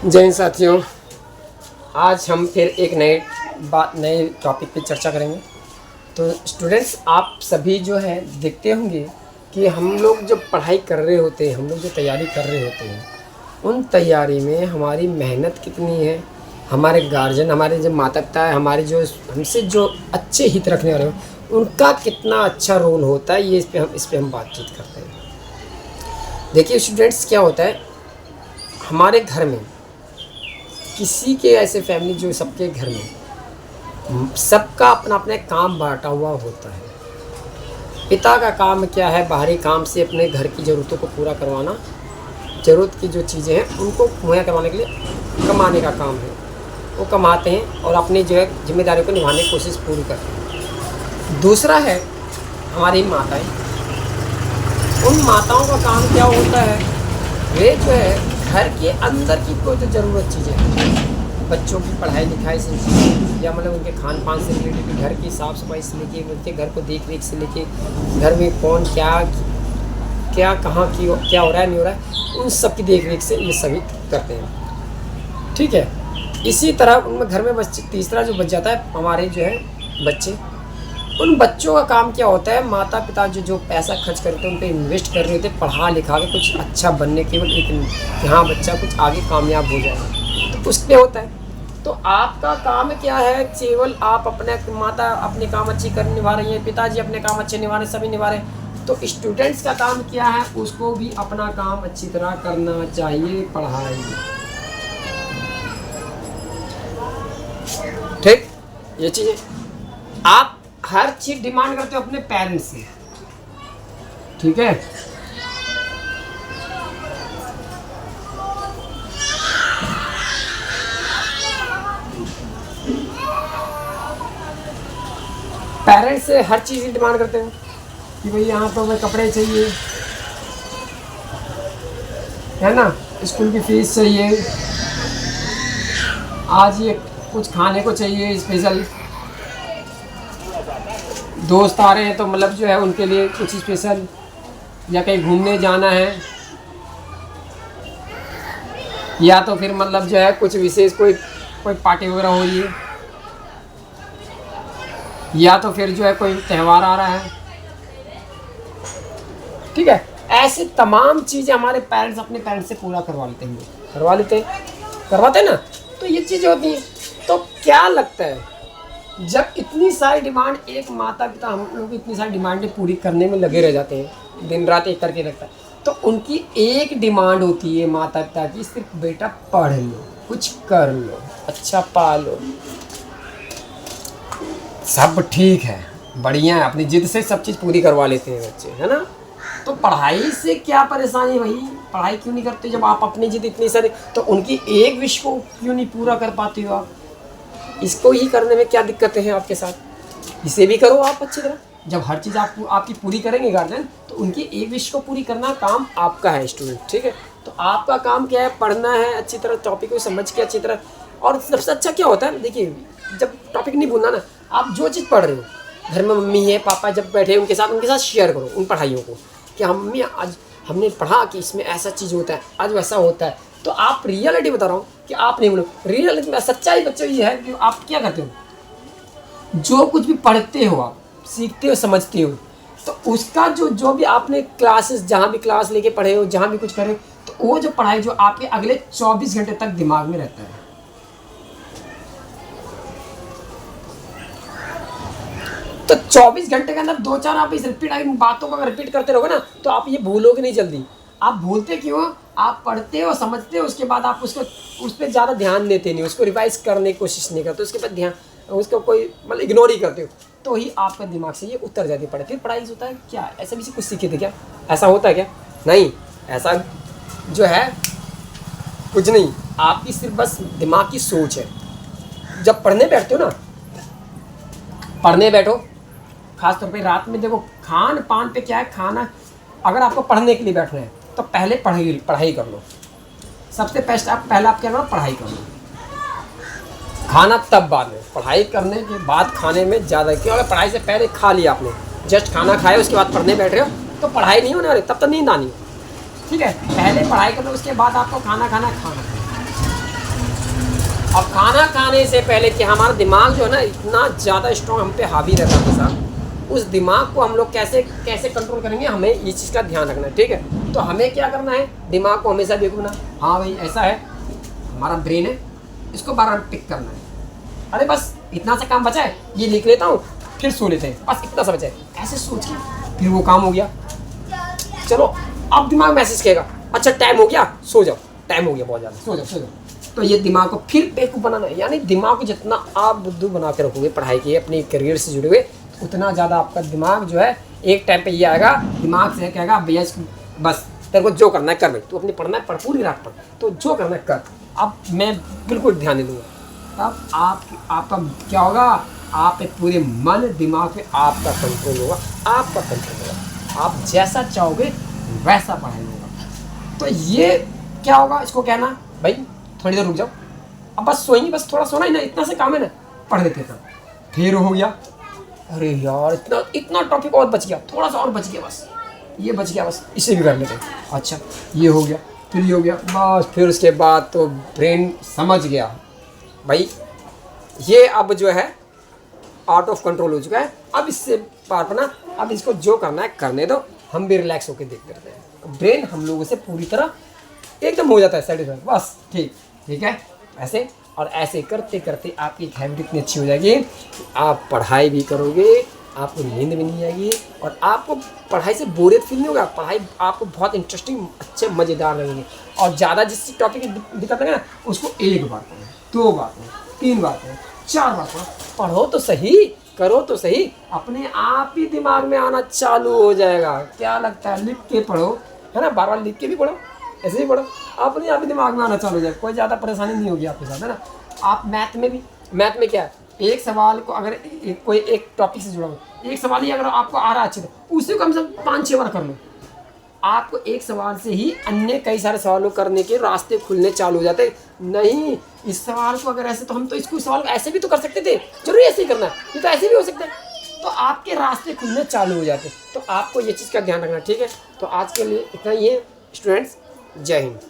जय हिंद साथियों, आज हम फिर एक नए टॉपिक पे चर्चा करेंगे। तो स्टूडेंट्स, आप सभी जो है देखते होंगे कि हम लोग जब पढ़ाई कर रहे होते हैं, हम लोग जो तैयारी कर रहे होते हैं, उन तैयारी में हमारी मेहनत कितनी है। हमारे गार्जियन, हमारे जो माता पिता है, हमारे जो हमसे जो अच्छे हित रखने वाले हैं, उनका कितना अच्छा रोल होता है, ये इस पे हम बातचीत करते हैं। देखिए स्टूडेंट्स, क्या होता है हमारे घर में, किसी के ऐसे फैमिली जो सबके घर में सबका अपना अपना काम बांटा हुआ होता है। पिता का काम क्या है, बाहरी काम से अपने घर की ज़रूरतों को पूरा करवाना, ज़रूरत की जो चीज़ें हैं उनको मुहैया करवाने के लिए कमाने का काम है। वो कमाते हैं और अपनी जो है जिम्मेदारियों को निभाने की कोशिश पूरी करते हैं। दूसरा है हमारी माताएं। उन माताओं का काम क्या होता है, वे जो है घर के अंदर की कोई तो ज़रूरत चीज़ें हैं, बच्चों की पढ़ाई लिखाई से या मतलब उनके खान पान से रिलेटेड, घर की साफ़ सफाई से लेके, उनके घर को देख रेख से लेके, घर में कौन क्या क्या कहाँ की क्या हो रहा है नहीं हो रहा है, उन सब की देख रेख से ये सभी करते हैं। ठीक है, इसी तरह उनमें घर में बच्चे, तीसरा जो बच जाता है हमारे जो है बच्चे। उन बच्चों का काम क्या होता है, माता पिता जो पैसा खर्च करते हैं उन पर इन्वेस्ट कर रहे होते हैं, पढ़ा लिखा के कुछ अच्छा बनने, केवल एक कि हाँ बच्चा कुछ आगे कामयाब हो जाए, तो उस पर होता है। तो आपका काम क्या है, केवल आप अपने माता अपने काम अच्छी कर निभा रही हैं, पिताजी अपने काम अच्छे निभा रहे, सभी निभा रहे हैं। तो स्टूडेंट्स का काम क्या है, उसको भी अपना काम अच्छी तरह करना चाहिए, पढ़ाई। ठीक, ये चीज़ आप हर चीज डिमांड करते हो अपने पेरेंट्स से। ठीक है, पेरेंट्स से हर चीज डिमांड करते हो कि भाई यहाँ तो हमें कपड़े चाहिए, है ना, स्कूल की फीस चाहिए, आज ये कुछ खाने को चाहिए स्पेशल, दोस्त आ रहे हैं तो मतलब जो है उनके लिए कुछ स्पेशल, या कहीं घूमने जाना है, या तो फिर मतलब जो है कुछ विशेष कोई पार्टी वगैरह हो रही है, या तो फिर जो है कोई त्यौहार आ रहा है। ठीक है, ऐसे तमाम चीज़ें हमारे पेरेंट्स अपने पेरेंट्स से पूरा करवाते हैं, करवाते हैं ना। तो ये चीज़ें होती हैं। तो क्या लगता है, जब इतनी सारी डिमांड, एक माता पिता हम लोग इतनी सारी डिमांडें पूरी करने में लगे रह जाते हैं, दिन रात एक करके रखता है, तो उनकी एक डिमांड होती है माता पिता की, सिर्फ बेटा पढ़ लो, कुछ कर लो, अच्छा पालो, सब ठीक है, बढ़िया है, अपनी जिद से सब चीज़ पूरी करवा लेते हैं बच्चे, है ना। तो पढ़ाई से क्या परेशानी है भाई, पढ़ाई क्यों नहीं करते जब आप अपनी जिद इतनी सारी, तो उनकी एक विश को क्यों नहीं पूरा कर पाते हो आप। इसको ही करने में क्या दिक्कतें हैं आपके साथ, इसे भी करो आप अच्छी तरह। जब हर चीज़ आपकी पूरी करेंगे गार्जियन, तो उनकी एक विश को पूरी करना काम आपका है स्टूडेंट। ठीक है, तो आपका काम क्या है, पढ़ना है अच्छी तरह, टॉपिक को समझ के अच्छी तरह। और सबसे अच्छा क्या होता है, देखिए जब टॉपिक नहीं भूलना ना, आप जो चीज़ पढ़ रहे हो, घर में मम्मी है पापा जब बैठे उनके साथ शेयर करो उन पढ़ाइयों को, कि मम्मी आज हमने पढ़ा कि इसमें ऐसा चीज़ होता है, आज वैसा होता है। तो आप रियलिटी बता रहा हूँ कि आप नहीं बोलो, रियलिटी में सच्चाई बच्चों ये है कि आप क्या करते हो, जो कुछ भी पढ़ते हो, आप सीखते हो, समझते हो, तो उसका जो भी आपने क्लासेस, जहाँ भी क्लास लेके पढ़े हो, जहाँ भी कुछ करे हो, तो वो जो पढ़ाई जो आपके अगले 24 घंटे तक दिमाग में रहता है। तो 24 घंटे के अंदर 2-4 आप इस बातों को अगर रिपीट करते रहोगे ना, तो आप ये भूलोगे नहीं जल्दी। आप भूलते क्यों, आप पढ़ते हो, समझते हो, उसके बाद आप उस पर ज़्यादा ध्यान देते नहीं, उसको रिवाइज करने की कोशिश नहीं करते, उसके बाद ध्यान, उसको कोई मतलब इग्नोर ही करते हो, तो ही आपका दिमाग से ये उतर जाती है। फिर पढ़ाई होता है क्या, ऐसा भी कुछ सीखे थे क्या, ऐसा होता है क्या, नहीं, ऐसा जो है कुछ नहीं, आपकी सिर्फ बस दिमाग की सोच है। जब पढ़ने बैठते हो ना, पढ़ने बैठो, खासतौर पे रात में, देखो खान पान पे क्या है, खाना अगर आपको पढ़ने के लिए बैठना है तो पहले पढ़ाई कर लो, सबसे बेस्ट। आप पहले आप क्या करो, पढ़ाई कर लो, खाना तब बाद में, पढ़ाई करने के बाद खाने में ज़्यादा, क्यों, अगर पढ़ाई से पहले खा लिया आपने, जस्ट खाना खाए उसके बाद पढ़ने बैठ रहे हो, तो पढ़ाई नहीं होने वाली, तब तो नींद आनी है। ठीक है, पहले पढ़ाई कर लो, उसके बाद आपको खाना खाना। और खाना खाने से पहले कि हमारा दिमाग जो है ना इतना ज़्यादा स्ट्रॉन्ग हम पे हावी रहता है साहब, उस दिमाग को हम लोग कैसे कैसे कंट्रोल करेंगे, हमें ये चीज़ का ध्यान रखना है, ठीक है। तो हमें क्या करना है, दिमाग को हमेशा देखना, हाँ भाई ऐसा है, हमारा ब्रेन है, इसको बार बार पिक करना है। अरे बस इतना सा काम बचा है, ये लिख लेता हूँ फिर सो लेते हैं, बस इतना सा बचा है, ऐसे सोच के फिर वो काम हो गया। चलो अब दिमाग मैसेज करेगा, अच्छा टाइम हो गया सो जाओ, टाइम हो गया बहुत ज़्यादा, सो जाओ सो जाओ। तो ये दिमाग को फिर बेवकूफ़ बनाना है, यानी दिमाग को जितना आप बुद्धू बना के रखोगे पढ़ाई के अपनी करियर से जुड़े हुए, उतना ज़्यादा आपका दिमाग जो है एक टाइम पे ये आएगा, दिमाग से कहेगा भैया बस तेरे को जो करना है कर भाई, तू अपनी पढ़ना है पढ़, पूरी रात पढ़, तो जो करना है कर। अब मैं बिल्कुल ध्यान नहीं दूँगा, तब आपका क्या होगा, आप पे पूरे मन दिमाग पे आपका कंट्रोल होगा, आपका कंट्रोल होगा, आप जैसा चाहोगे वैसा पढ़ाई होगा। तो ये क्या होगा, इसको कहना भाई थोड़ी देर रुक जाओ, अब बस सोएंगे, बस थोड़ा सोना ही ना, इतना से काम है ना, पढ़ लेते थे, फिर हो गया, अरे यार इतना इतना टॉपिक और बच गया, थोड़ा सा और बच गया, बस ये बच गया, बस इसे भी कर लेते हैं, अच्छा ये हो गया, फिर ये हो गया, बस फिर उसके बाद तो ब्रेन समझ गया भाई ये अब जो है आउट ऑफ कंट्रोल हो चुका है, अब इससे पार पना, अब इसको जो करना है करने दो, हम भी रिलैक्स होकर देखते रहते हैं। ब्रेन हम लोगों से पूरी तरह एकदम हो जाता है सेटिस्फाइड, बस ठीक है ऐसे। और ऐसे करते करते आपकी एक हैबिट इतनी अच्छी हो जाएगी कि आप पढ़ाई भी करोगे, आपको नींद भी नहीं आएगी, और आपको पढ़ाई से बोरियत फील नहीं होगा, पढ़ाई आपको बहुत इंटरेस्टिंग अच्छे मज़ेदार लगेंगे। और ज़्यादा जिस टॉपिक की दिक्कत लगे ना, उसको एक बार पढ़ो, 2 बार पढ़ो, 3 बार पढ़ो, 4 बार पढ़ो, पढ़ो तो सही, करो तो सही, अपने आप ही दिमाग में आना चालू हो जाएगा। क्या लगता है, लिख के पढ़ो, है ना, बार बार लिख के भी पढ़ो, ऐसे ही पढ़ो, अपने आप ही दिमाग में आना चालू हो जाएगा, कोई ज़्यादा परेशानी नहीं होगी आपके साथ, है ना। आप मैथ में क्या है, एक सवाल को अगर कोई एक टॉपिक से जुड़ा हुआ एक सवाल ही अगर आपको आ रहा अच्छे से, उसे कम से कम 5-6 बार कर लो, आपको एक सवाल से ही अन्य कई सारे सवालों करने के रास्ते खुलने चालू हो जाते। नहीं, इस सवाल को अगर ऐसे, तो हम तो इसको सवाल ऐसे भी तो कर सकते थे, जरूरी ऐसे ही करना है, ये तो ऐसे भी हो सकता है, तो आपके रास्ते खुलने चालू हो जाते। तो आपको ये चीज़ का ध्यान रखना, ठीक है। तो आज के लिए इतना ही है स्टूडेंट्स, जय हिंद।